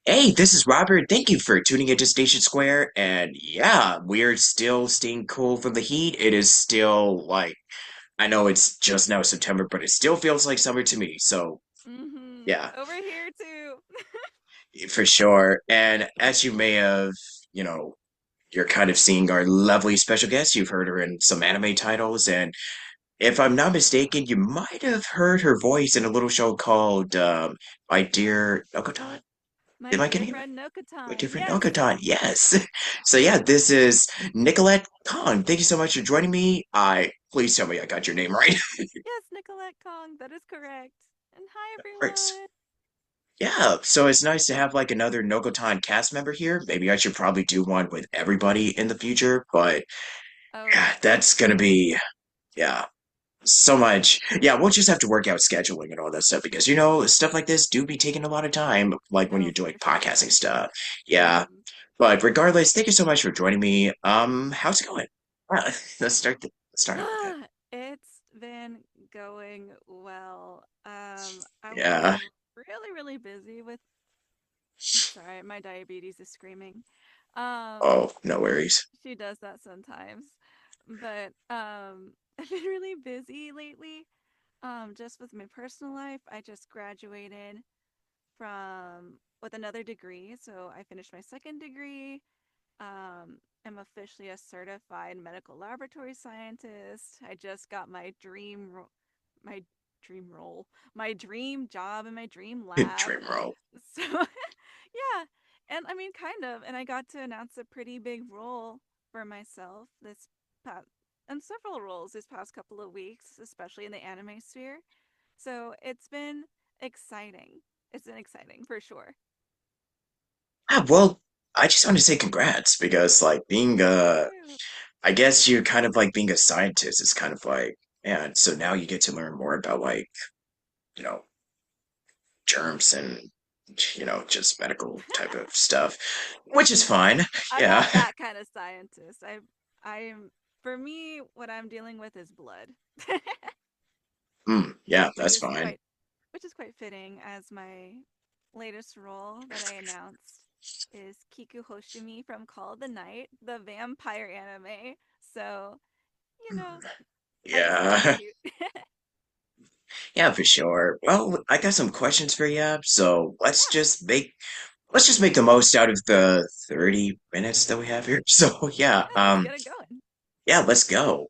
Hey, this is Robert. Thank you for tuning into Station Square. And yeah, we're still staying cool from the heat. It is still like, I know it's just now September, but it still feels like summer to me. So yeah, Over here too. for sure. And as you may have, you know, you're kind of seeing our lovely special guest. You've heard her in some anime titles. And if I'm not mistaken, you might have heard her voice in a little show called My Dear Okotan. My Am I dear getting it? friend My Nokotan. different Yes. Okaton, yes. So yeah, this is Nickolette Kong. Thank you so much for joining me. I please tell me I got your name right. Yes, Nickolette Kong. That is correct. And hi Right. everyone. Yeah, so it's nice to have like another Nokotan cast member here. Maybe I should probably do one with everybody in the future, but Oh yeah, yes. that's gonna be yeah, so much. Yeah, we'll just have to work out scheduling and all that stuff because stuff like this do be taking a lot of time, like when Oh, you're doing for podcasting sure. stuff. Yeah. hmm But regardless, thank you so much for joining me. How's it going? Let's start out with that. It's been going well. I was Yeah. really busy with sorry, my diabetes is screaming. Um, Oh, no worries. she does that sometimes. But I've been really busy lately. Just with my personal life, I just graduated from with another degree. So I finished my second degree. I'm officially a certified medical laboratory scientist. I just got my dream role, my dream job in my dream lab. Dream roll. So yeah, and I mean, kind of. And I got to announce a pretty big role for myself this past and several roles this past couple of weeks, especially in the anime sphere. So it's been exciting. It's been exciting for sure. Ah, well, I just want to say congrats because like being Thank you. I guess you're kind of like being a scientist is kind of like, man, so now you get to learn more about like, you know, germs and just medical type of stuff, which is fine. I'm Yeah. not that kind of scientist. I'm for me what I'm dealing with is blood. Yeah, which that's is fine. quite which is quite fitting as my latest role that I announced is Kiku Hoshimi from Call of the Night, the vampire anime. So, you know, it's kind of Yeah. cute. Yeah, for sure. Well, I got some questions for you. So Yeah, let's just make the most out of the 30 minutes that we have here. So yeah, yeah, let's get it going. yeah, let's go.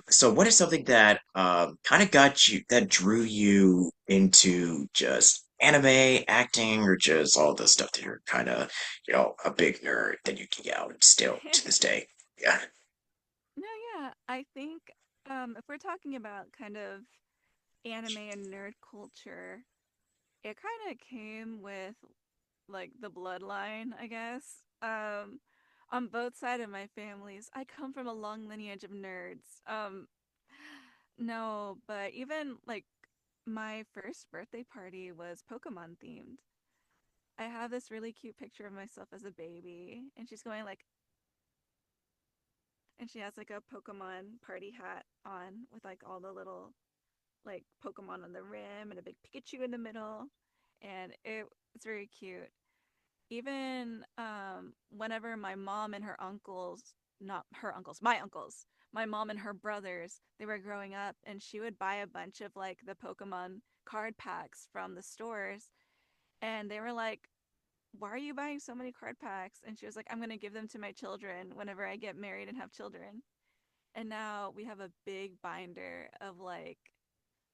So what is something that kind of that drew you into just anime, acting, or just all the stuff that you're kind of, a big nerd that you geek out still to this day? Yeah. No, yeah, I think if we're talking about kind of anime and nerd culture, it kind of came with like the bloodline, I guess. On both sides of my families, I come from a long lineage of nerds. No, but even like my first birthday party was Pokemon themed. I have this really cute picture of myself as a baby, and she's going like, and she has like a Pokemon party hat on with like all the little like Pokemon on the rim and a big Pikachu in the middle, and it's very cute. Even whenever my mom and her uncles, not her uncles, my uncles, my mom and her brothers, they were growing up, and she would buy a bunch of like the Pokemon card packs from the stores, and they were like, why are you buying so many card packs? And she was like, I'm going to give them to my children whenever I get married and have children. And now we have a big binder of like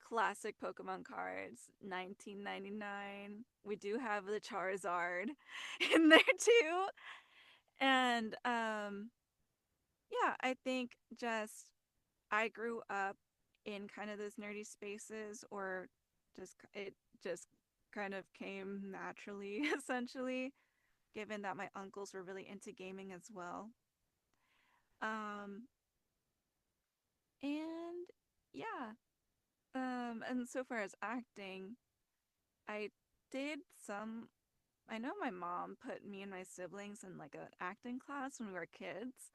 classic Pokemon cards, 1999. We do have the Charizard in there too. And yeah, I think just I grew up in kind of those nerdy spaces or just it just kind of came naturally essentially given that my uncles were really into gaming as well. Um and yeah, and so far as acting, I did some I know my mom put me and my siblings in like an acting class when we were kids,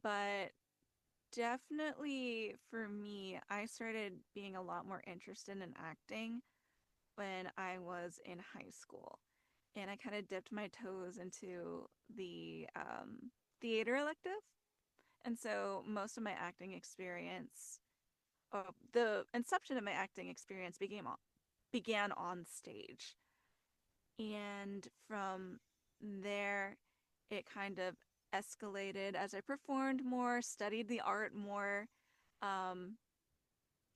but definitely for me, I started being a lot more interested in acting when I was in high school. and I kind of dipped my toes into the theater elective. And so most of my acting experience, the inception of my acting experience began on stage. And from there, it kind of escalated as I performed more, studied the art more. Um,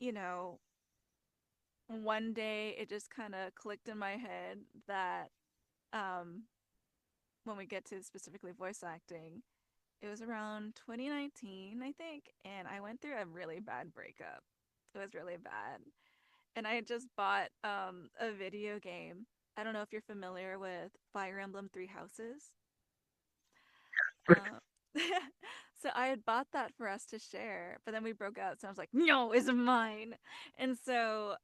you know, one day it just kind of clicked in my head that um, when we get to specifically voice acting, it was around 2019, I think, and I went through a really bad breakup. It was really bad. And I had just bought a video game. I don't know if you're familiar with Fire Emblem Three Houses. Um, so I had bought that for us to share, but then we broke out. So I was like, no, it's mine. And so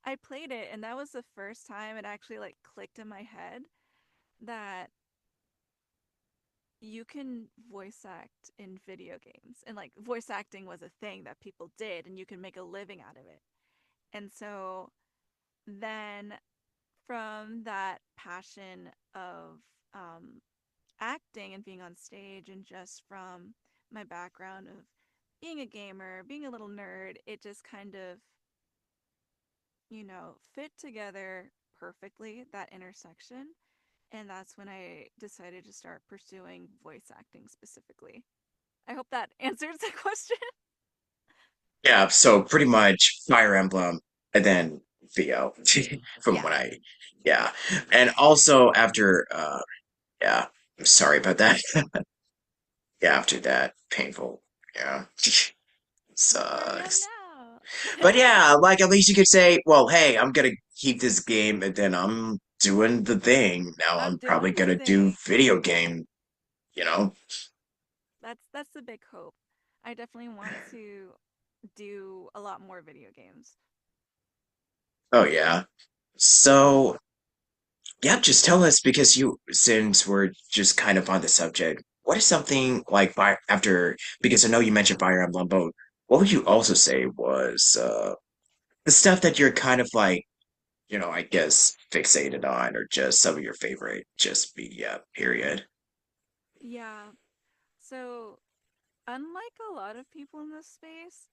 I played it, and that was the first time it actually like clicked in my head that you can voice act in video games. And like voice acting was a thing that people did, and you can make a living out of it. And so then from that passion of um, acting and being on stage, and just from my background of being a gamer, being a little nerd, it just kind of, fit together perfectly, that intersection. And that's when I decided to start pursuing voice acting specifically. I hope that answers the question. Yeah, so pretty much Fire Emblem and then VO from Yeah. what I yeah. And also after yeah, I'm sorry about that. Yeah, after that painful yeah. We're young Sucks. now. But yeah, like at least you could say, well, hey, I'm gonna keep this game and then I'm doing the thing. Now I'm I'm doing probably the gonna do thing. video game, you know? That's the big hope. I definitely want to do a lot more video games. Oh yeah. So yeah, just tell us because since we're just kind of on the subject, what is something like fire after, because I know you mentioned Fire Emblem, but what would you also say was the stuff that you're kind of like, I guess fixated on or just some of your favorite just media, period. Yeah. So, unlike a lot of people in this space,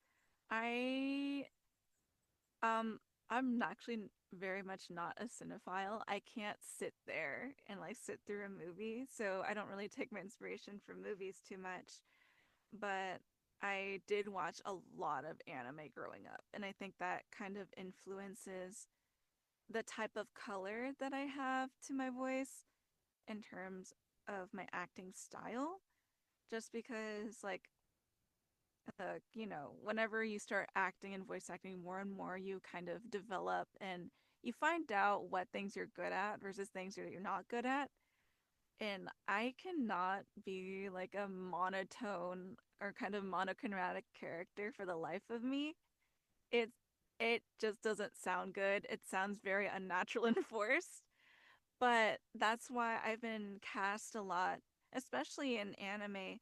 I um I'm actually very much not a cinephile. I can't sit there and like sit through a movie, so I don't really take my inspiration from movies too much. But I did watch a lot of anime growing up, and I think that kind of influences the type of color that I have to my voice in terms of my acting style. Just because, like, whenever you start acting and voice acting more and more, you kind of develop and you find out what things you're good at versus things that you're not good at. And I cannot be like a monotone or kind of monochromatic character for the life of me. It it just doesn't sound good. It sounds very unnatural and forced. But that's why I've been cast a lot, especially in anime,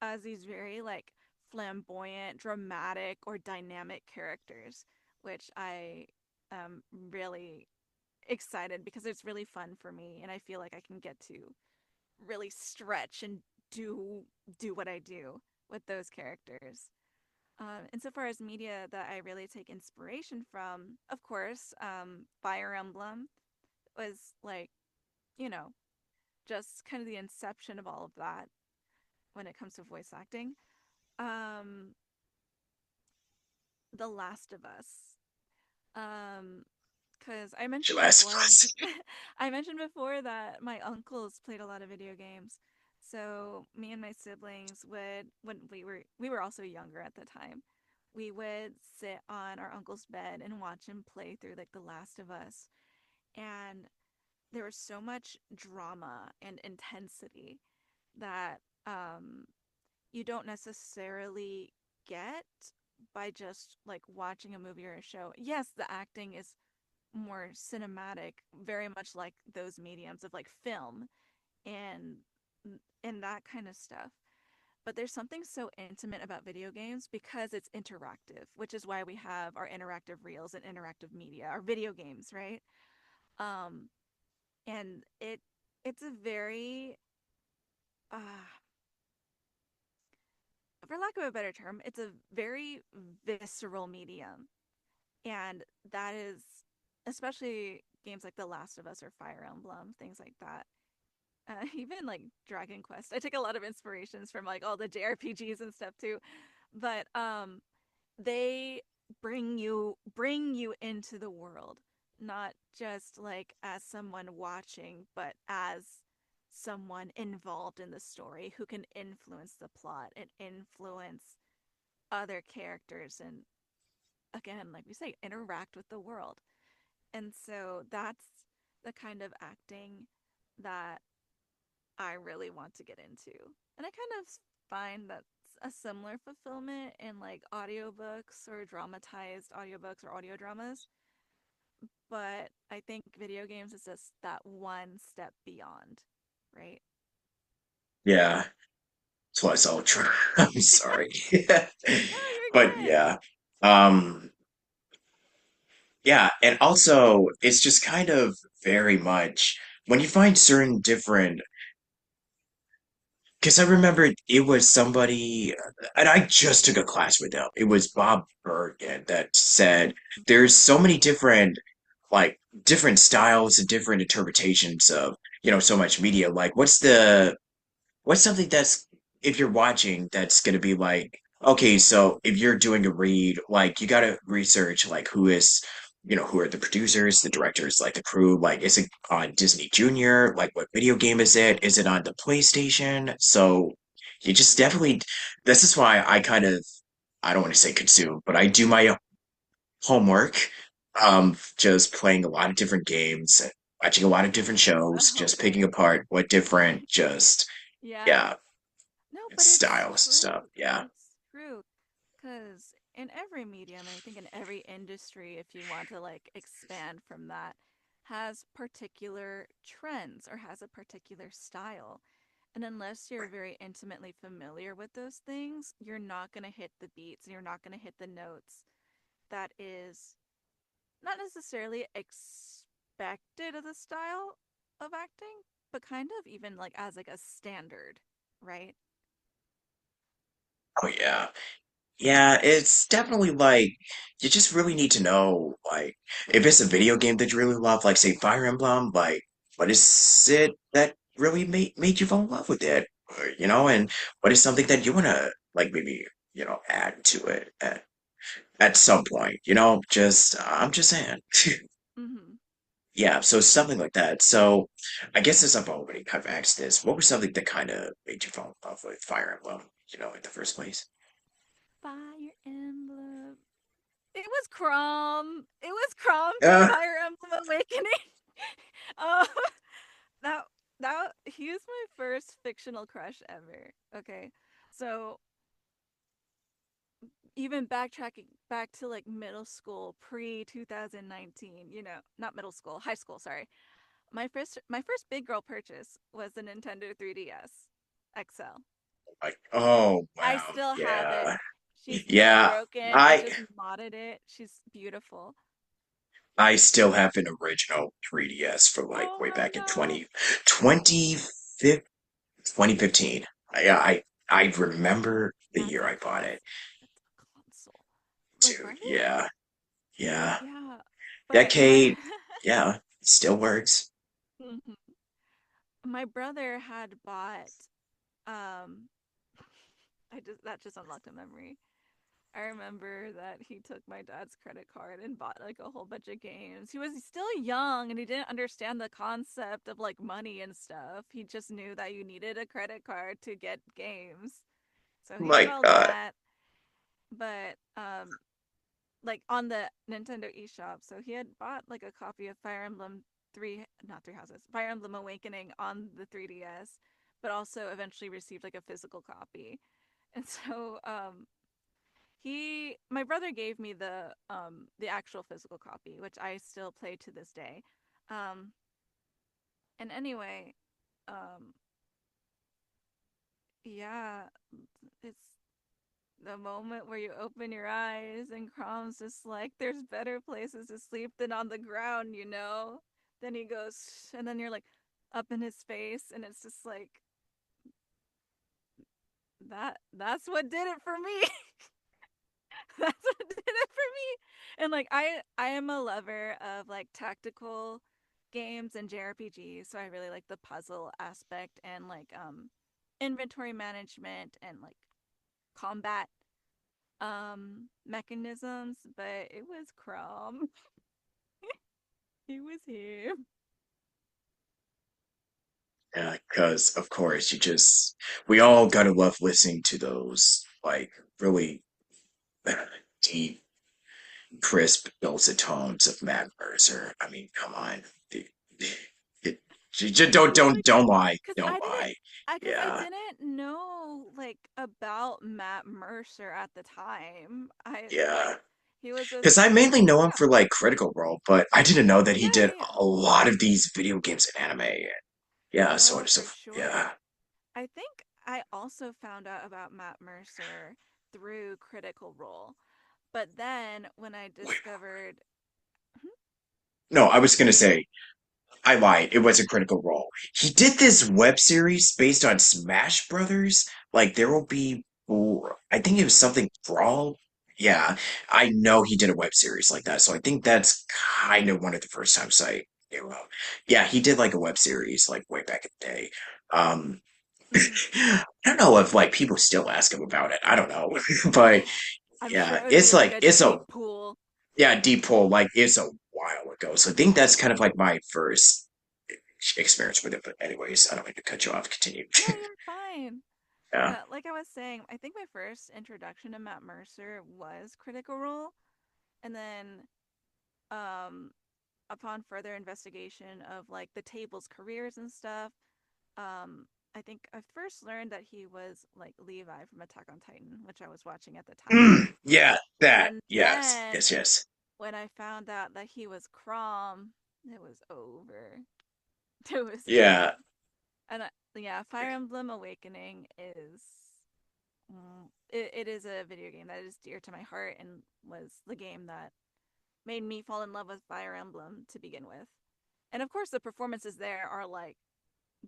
as these very like flamboyant, dramatic, or dynamic characters, which I am really excited because it's really fun for me, and I feel like I can get to really stretch and do do what I do with those characters. Insofar as media that I really take inspiration from, of course, Fire Emblem was like, you know, just kind of the inception of all of that when it comes to voice acting. Um, The Last of Us. Um, because I Your mentioned Last of before, Us. I mentioned before that my uncles played a lot of video games. So me and my siblings would, when we were also younger at the time, we would sit on our uncle's bed and watch him play through like The Last of Us. And there was so much drama and intensity that you don't necessarily get by just like watching a movie or a show. Yes, the acting is more cinematic, very much like those mediums of like film and that kind of stuff. But there's something so intimate about video games because it's interactive, which is why we have our interactive reels and interactive media, our video games, right? Um, and it's a very for lack of a better term, it's a very visceral medium. And that is especially games like The Last of Us or Fire Emblem, things like that. Even like Dragon Quest. I take a lot of inspirations from like all the JRPGs and stuff too. But they bring you into the world, not just like as someone watching, but as someone involved in the story who can influence the plot and influence other characters and again, like we say, interact with the world. And so that's the kind of acting that I really want to get into. And I kind of find that's a similar fulfillment in like audiobooks or dramatized audiobooks or audio dramas. But I think video games is just that one step beyond, right? Yeah. Plus Ultra. I'm sorry. No, you're But good. yeah. Um, yeah, and also it's just kind of very much when you find certain different because I remember it was somebody, and I just took a class with them. It was Bob Bergen that said there's so many different, like, different styles and different interpretations of, so much media. Like, what's something that's if you're watching that's going to be like okay, so if you're doing a read like you got to research like who are the producers, the directors, like the crew, like is it on Disney Junior, like what video game is it on the PlayStation? So you just definitely this is why I kind of I don't want to say consume, but I do my homework just playing a lot of different games, watching a lot of different shows, Oh, just picking apart what different just yeah. yeah No, but it's styles and stuff. true. Yeah. It's true. Because in every medium, and I think in every industry, if you want to like expand from that, has particular trends or has a particular style. And unless you're very intimately familiar with those things, you're not going to hit the beats and you're not going to hit the notes that is not necessarily expected of the style of acting, but kind of even like as like a standard, right? Oh yeah. Yeah, it's definitely like you just really need to know like if it's a video game that you really love, like say Fire Emblem, like what is it that really made you fall in love with it? And what is something that you wanna like maybe, add to it at some point, just I'm just saying. Mm-hmm. Yeah, so something like that. So I guess as I've already kind of asked this, what was something that kind of made you fall in love with Fire Emblem, in the first place? Fire Emblem. It was Crom. It was Crom from Uh, Fire Emblem Awakening. um, that he was my first fictional crush ever. Okay, so even backtracking back to like middle school, pre 2019. Not middle school, high school. Sorry. My first big girl purchase was the Nintendo 3DS XL. like, oh I wow, still have it. yeah, She's not yeah. broken. I I just modded it. She's beautiful. I still have an original 3DS for like Oh way my back in god. 2015. I remember the That's year a I bought it, that's a console. Like, dude. right? Yeah, yeah. Yeah. But my Decade, yeah, still works. Mhm. My brother had bought um I just that just unlocked a memory. I remember that he took my dad's credit card and bought like a whole bunch of games. He was still young and he didn't understand the concept of like money and stuff. He just knew that you needed a credit card to get games. So he did My all God, that, but like on the Nintendo eShop. So he had bought like a copy of Fire Emblem 3 not 3 Houses. Fire Emblem Awakening on the 3DS, but also eventually received like a physical copy. And so he my brother gave me the actual physical copy, which I still play to this day. Um and anyway, um yeah, it's the moment where you open your eyes and Crom's just like there's better places to sleep than on the ground. then he goes, and then you're like up in his face, and it's just like that's what did it for me. That's what did it for me. And like I am a lover of like tactical games and JRPGs, so I really like the puzzle aspect and like inventory management and like combat mechanisms, but it was Crom. It was him. Yeah, because of course we all gotta love listening to those like really deep, crisp, dulcet tones of Matt Mercer. I mean, come on. The- It, just Like don't lie. cuz Don't I didn't lie. I Yeah, didn't know like about Matt Mercer at the time. I yeah. like he was Because I this mainly know him yeah. for like Critical Role, but I didn't know that he Yeah, did yeah, yeah. a lot of these video games and anime. Yeah, Oh, so for sure. yeah. I think I also found out about Matt Mercer through Critical Role. But then when I Wait, discovered no, I was gonna say I lied. It was a Critical Role. He did this web series based on Smash Brothers. Like there will be, I think it was something Brawl. Yeah, I know he did a web series like that. So I think that's kind of one of the first times I knew of. Yeah, he did like a web series like way back in the day. Um, mhm. I don't know if like people still ask him about it. I don't know, but I'm sure yeah, it would be like a it's a deep pool. yeah deep pull. Like it's a while ago. So I think that's kind of like my first experience with it. But anyways, I don't mean to cut you off. Continue. No, you're fine. Yeah. Like I was saying, I think my first introduction to Matt Mercer was Critical Role, and then um, upon further investigation of like the table's careers and stuff, I think I first learned that he was like Levi from Attack on Titan, which I was watching at the time. Yeah, that. And Yes. then Yes, yes. when I found out that he was Crom, it was over. It was Yeah. over. And yeah, Fire Emblem Awakening is it is a video game that is dear to my heart and was the game that made me fall in love with Fire Emblem to begin with. And of course, the performances there are like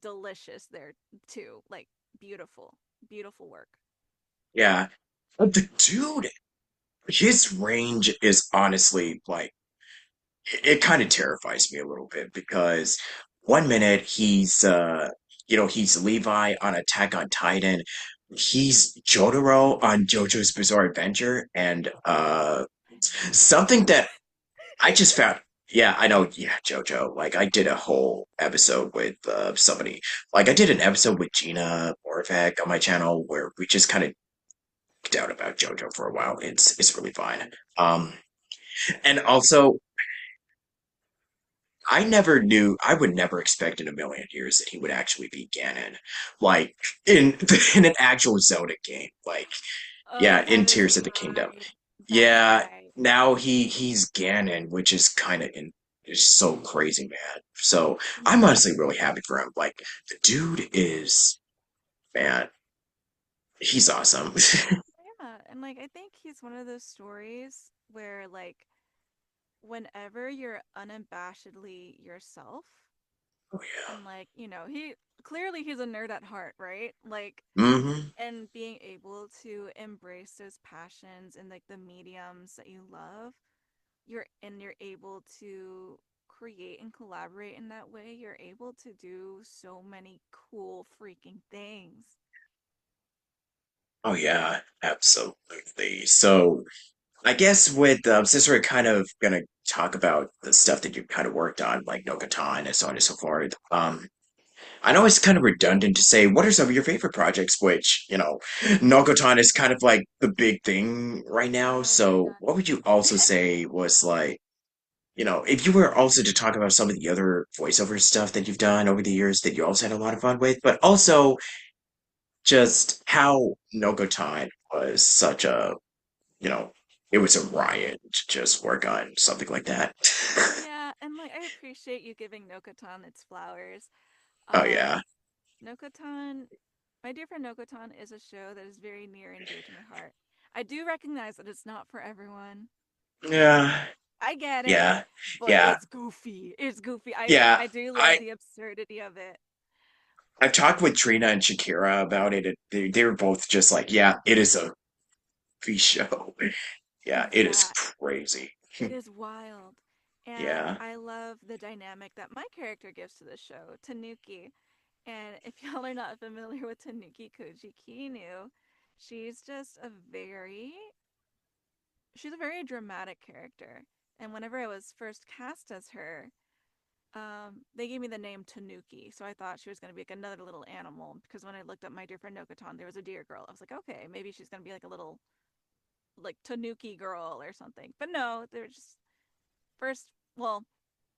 delicious there too, like beautiful, beautiful work. Yeah. But the dude, his range is honestly like it kind of terrifies me a little bit because one minute he's Levi on Attack on Titan. He's Jotaro on JoJo's Bizarre Adventure and something that I just found, yeah, I know, yeah, JoJo. Like, I did a whole episode with somebody. Like, I did an episode with Gina Orvek on my channel where we just kind of geeked out about JoJo for a while. It's really fun. And also, I would never expect in a million years that he would actually be Ganon, like in in an actual Zelda game. Like, Oh, yeah, in that is Tears of the Kingdom. right. That's Yeah, right. now he's Ganon, which is kind of is so crazy, man. So I'm Mm-hmm. honestly really happy for him. Like the dude is, man, he's awesome. Yeah, and like I think he's one of those stories where like whenever you're unabashedly yourself Oh yeah. and like, he clearly he's a nerd at heart, right? Like Hmm. and being able to embrace those passions and like the mediums that you love, you're able to create and collaborate in that way. You're able to do so many cool freaking things. Oh yeah, absolutely. So I guess with since we're kind of gonna talk about the stuff that you kind of worked on, like Nokotan and so on and so forth. I know it's kind of redundant to say what are some of your favorite projects, which, Nokotan is kind of like the big thing right now. Oh my So what would you also god. say was like, if you were also to talk about some of the other voiceover stuff that you've done over the years that you also had a lot of fun with, but also just how Nokotan was such a, you know, it was a riot to just work on something like that. Yeah, and like I appreciate you giving Nokotan its flowers. Oh yeah. Um Nokotan, my dear friend Nokotan is a show that is very near and dear to my heart. I do recognize that it's not for everyone. Yeah. I get it, Yeah, but yeah, it's goofy. It's goofy. yeah. I do love I the absurdity of it. I've talked with Trina and Shakira about it. They were both just like, yeah, it is a free show. Yeah, it is Exact. crazy. It is wild. And Yeah. I love the dynamic that my character gives to the show, Tanuki. And if y'all are not familiar with Tanuki Koji Kinu, she's just a very she's a very dramatic character. And whenever I was first cast as her, they gave me the name Tanuki, so I thought she was going to be like another little animal. Because when I looked up my dear friend Nokotan, there was a deer girl. I was like, okay, maybe she's going to be like a little like Tanuki girl or something. But no, they were just first. Well,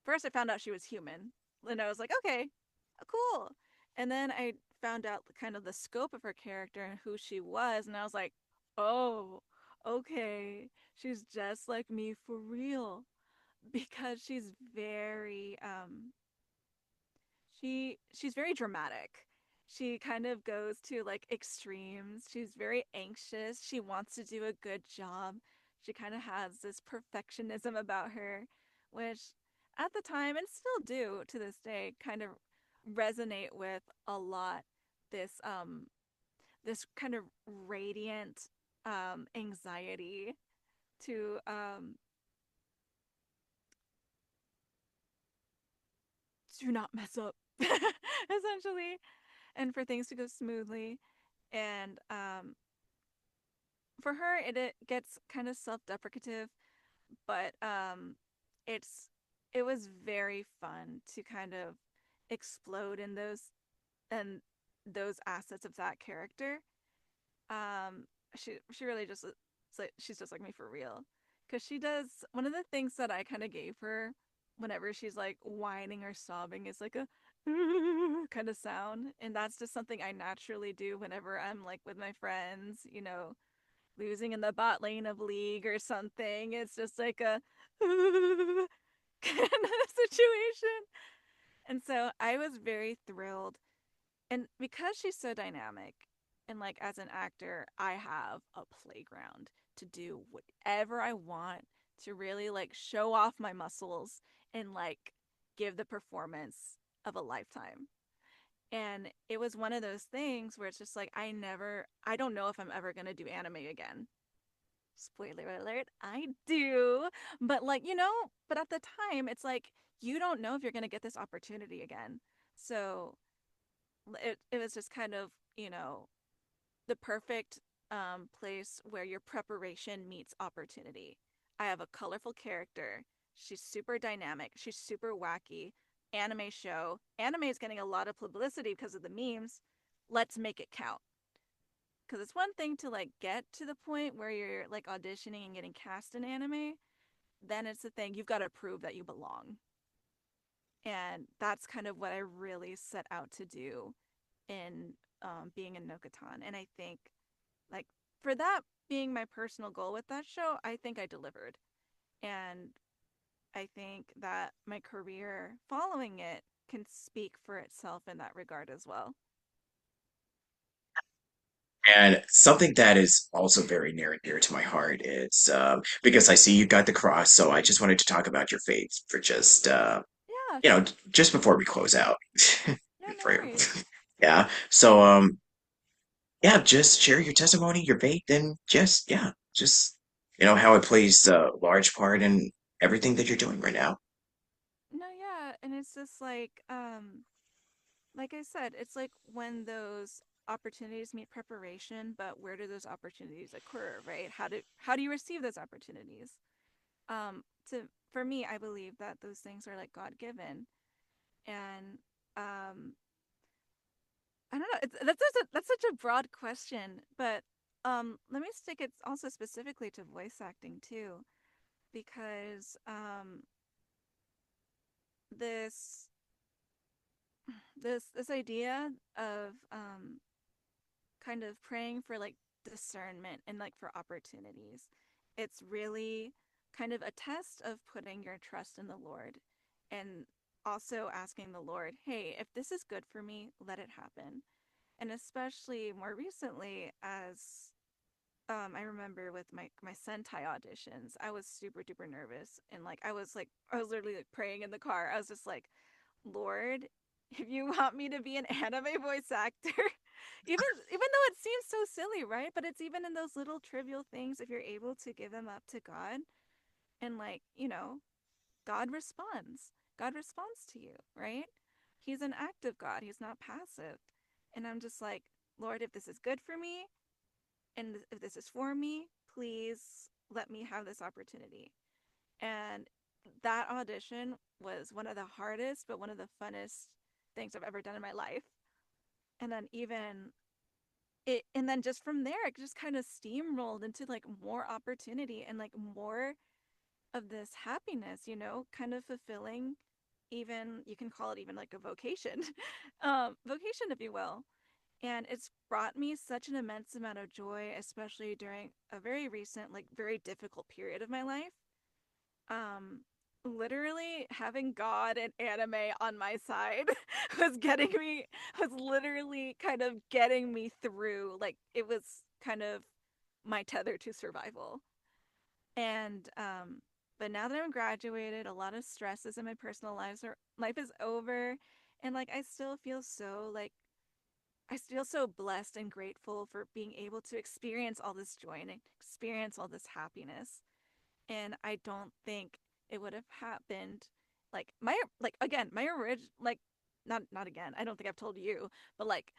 first I found out she was human, and I was like, okay, cool. And then I found out kind of the scope of her character and who she was, and I was like, oh, okay, she's just like me for real because she's very dramatic. She kind of goes to like extremes. She's very anxious. She wants to do a good job. She kind of has this perfectionism about her, which at the time and still do to this day kind of resonate with a lot. This this kind of radiant anxiety to not mess up essentially, and for things to go smoothly. And for her, it gets kind of self-deprecative, but it's it was very fun to kind of explode in and those assets of that character. She really just it's like she's just like me for real, because she does one of the things that I kind of gave her whenever she's like whining or sobbing is like a kind of sound, and that's just something I naturally do whenever I'm like with my friends, losing in the bot lane of League or something. It's just like a kind of situation. And so I was very thrilled. And because she's so dynamic, and like as an actor, I have a playground to do whatever I want to really like show off my muscles and like give the performance of a lifetime. And it was one of those things where it's just like I don't know if I'm ever going to do anime again. Spoiler alert, I do. But like, but at the time it's like you don't know if you're going to get this opportunity again. So it was just kind of, the perfect place where your preparation meets opportunity. I have a colorful character. She's super dynamic. She's super wacky. Anime show. Anime is getting a lot of publicity because of the memes. Let's make it count. Because it's one thing to like get to the point where you're like auditioning and getting cast in anime. Then it's the thing you've got to prove that you belong. And that's kind of what I really set out to do in being in Nokatan. And I think, like, for that being my personal goal with that show, I think I delivered. And I think that my career following it can speak for itself in that regard as well. And something that is also very near and dear to my heart is because I see you got the cross, so I just wanted to talk about your faith for just Yeah, you know, sure. just before we close out. Yeah, no For worries. yeah. So yeah, just share your testimony, your faith, and just yeah, just how it plays a large part in everything that you're doing right now. No, yeah, and it's just like I said, it's like when those opportunities meet preparation, but where do those opportunities occur, right? How do you receive those opportunities? To For me, I believe that those things are like God given, and I don't know. That's such a broad question, but let me stick it also specifically to voice acting too, because this this idea of kind of praying for like discernment and like for opportunities. It's really kind of a test of putting your trust in the Lord and also asking the Lord, hey, if this is good for me, let it happen. And especially more recently, as I remember with my Sentai auditions, I was super duper nervous, and like I was literally like praying in the car. I was just like, Lord, if you want me to be an anime voice actor, even though it seems so silly, right? But it's even in those little trivial things, if you're able to give them up to God, and like, God responds. God responds to you, right? He's an active God. He's not passive. And I'm just like, Lord, if this is good for me, and if this is for me, please let me have this opportunity. And that audition was one of the hardest, but one of the funnest things I've ever done in my life. And then and then just from there, it just kind of steamrolled into like more opportunity and like more of this happiness, kind of fulfilling, even you can call it even like a vocation, vocation, if you will. And it's brought me such an immense amount of joy, especially during a very recent, like very difficult period of my life. Um, Literally having God and anime on my side was literally kind of getting me through. Like it was kind of my tether to survival. And but now that I'm graduated, a lot of stresses in my personal life is over, and like I feel so blessed and grateful for being able to experience all this joy and experience all this happiness. And I don't think it would have happened like again, my original like not again. I don't think I've told you, but like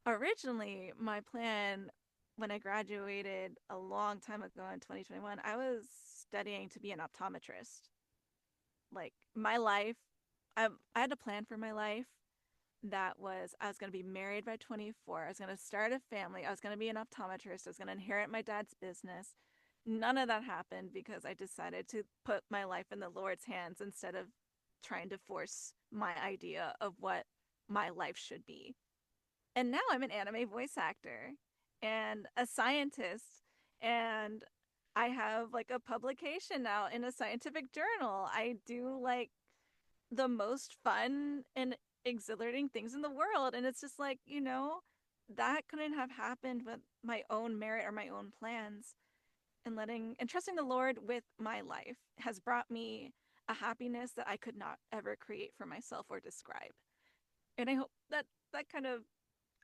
originally my plan when I graduated a long time ago in 2021, I was studying to be an optometrist. Like my life, I had a plan for my life that was I was going to be married by 24. I was going to start a family. I was going to be an optometrist. I was going to inherit my dad's business. None of that happened because I decided to put my life in the Lord's hands instead of trying to force my idea of what my life should be. And now I'm an anime voice actor and a scientist, and I have like a publication now in a scientific journal. I do like the most fun and exhilarating things in the world, and it's just like, that couldn't have happened with my own merit or my own plans. And letting and trusting the Lord with my life has brought me a happiness that I could not ever create for myself or describe. And that kind of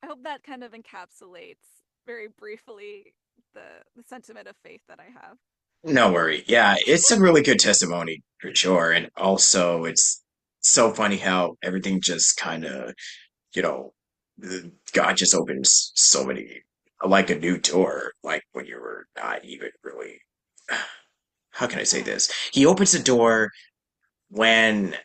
I hope that kind of encapsulates very briefly the sentiment of faith that I have. No worry. Yeah, it's a really good testimony for sure. And also, it's so funny how everything just kind of, you know, God just opens so many, like a new door, like when you were not even really, how can I say Yeah. this? He opens the door when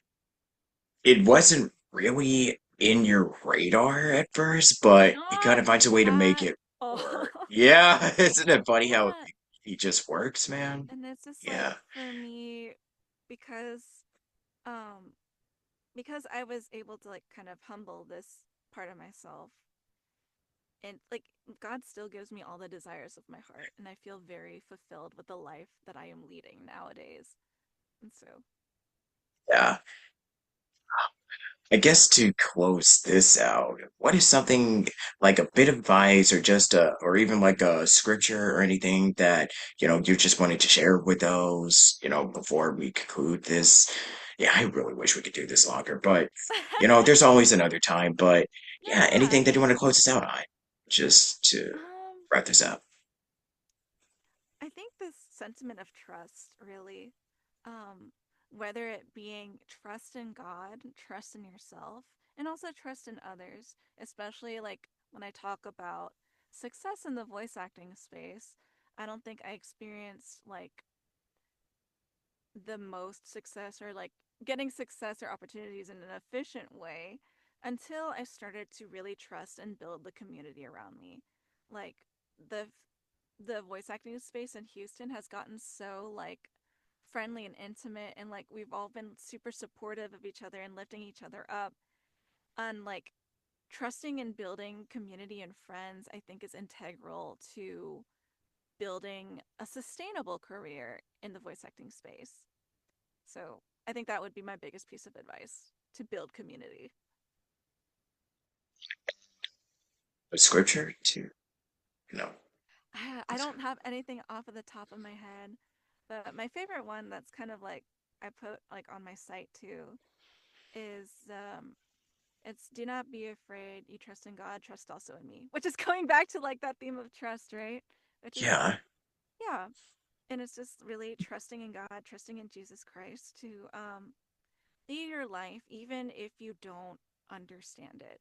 it wasn't really in your radar at first, but he kind Oh, of finds a way to make that. it Oh, work. Yeah, isn't it funny how yeah. he just works, man? And it's just like Yeah. for me, because um because I was able to like kind of humble this part of myself, and like God still gives me all the desires of my heart, and I feel very fulfilled with the life that I am leading nowadays. And so, Yeah. I guess to close this out, what is something like a bit of advice or just or even like a scripture or anything that, you just wanted to share with those, before we conclude this? Yeah, I really wish we could do this longer, but, there's always another time. But no, yeah, yeah. anything that you want to close us out on, just to Um, wrap this up. I think this sentiment of trust really, um, whether it being trust in God, trust in yourself, and also trust in others, especially like when I talk about success in the voice acting space, I don't think I experienced like the most success or like getting success or opportunities in an efficient way until I started to really trust and build the community around me. Like the the voice acting space in Houston has gotten so like friendly and intimate, and like we've all been super supportive of each other and lifting each other up, and like trusting and building community and friends I think is integral to building a sustainable career in the voice acting space. So I think that would be my biggest piece of advice, to build community. A scripture to, you know. I don't have anything off of the top of my head, but my favorite one that's kind of like I put like on my site too is it's do not be afraid, you trust in God, trust also in me, which is going back to like that theme of trust, right? Which is Yeah. yeah, and it's just really trusting in God, trusting in Jesus Christ to lead your life even if you don't understand it,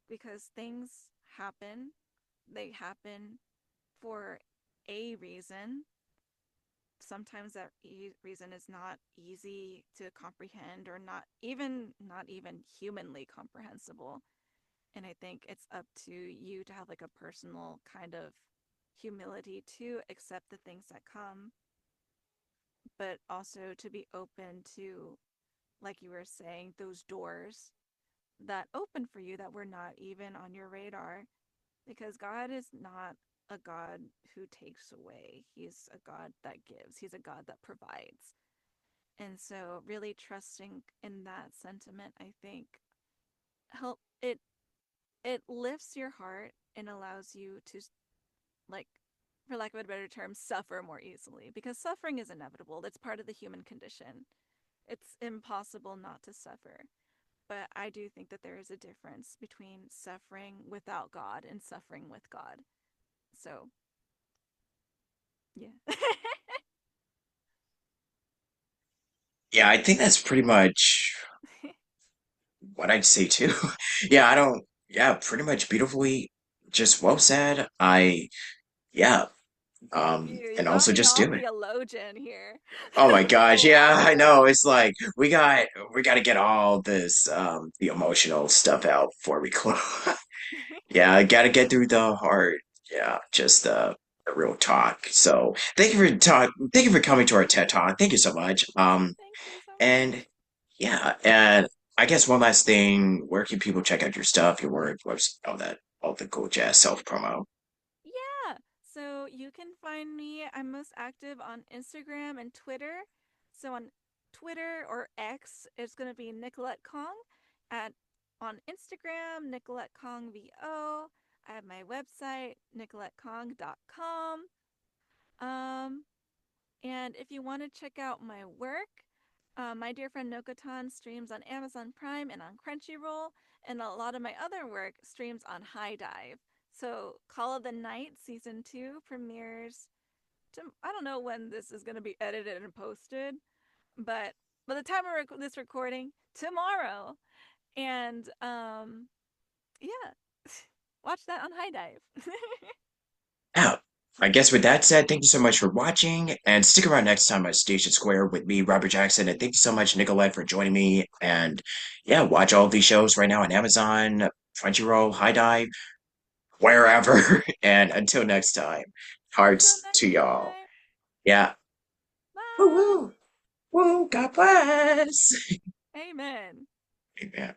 because things happen, they happen for a reason. Sometimes that reason is not easy to comprehend, or not even humanly comprehensible. And I think it's up to you to have like a personal kind of humility to accept the things that come, but also to be open to, like you were saying, those doors that open for you that were not even on your radar, because God is not a God who takes away. He's a God that gives. He's a God that provides. And so really trusting in that sentiment, I think, help it lifts your heart and allows you to, like, for lack of a better term, suffer more easily, because suffering is inevitable. It's part of the human condition. It's impossible not to suffer. But I do think that there is a difference between suffering without God and suffering with God. So, yeah. Yeah, I think that's pretty much what I'd say too. Yeah, I don't, yeah, pretty much beautifully, just well said. Yeah, Thank you. You and got also me just all do it. theologian here. Oh my gosh, Oh, yeah, I wow. know. It's like we got to get all this the emotional stuff out before we close. Yeah, I got to get through the hard. Yeah, just the real talk. So, thank you for coming to our TED Talk. Thank you so much. Thank you so And much. yeah, and I guess one last thing, where can people check out your stuff, your work, all the cool jazz self promo? Yeah. So you can find me. I'm most active on Instagram and Twitter. So on Twitter or X, it's going to be Nickolette Kong. At on Instagram, Nickolette Kong VO. I have my website, nicolettekong.com. Um, and if you want to check out my work, my dear friend Nokotan streams on Amazon Prime and on Crunchyroll, and a lot of my other work streams on High Dive. So, Call of the Night season 2 premieres to, I don't know when this is going to be edited and posted, but by the time of this recording, tomorrow. And yeah, watch that on High Dive. Yeah. I guess with that said, thank you so much for watching, and stick around next time at Station Square with me, Robert Jackson, and thank you so much, Nicolette, for joining me. And yeah, watch all of these shows right now on Amazon, Crunchyroll, High Dive, wherever. And until next time, Until hearts to next y'all. time. Yeah. Woo Bye. woo. Woo, God bless. Amen. Amen.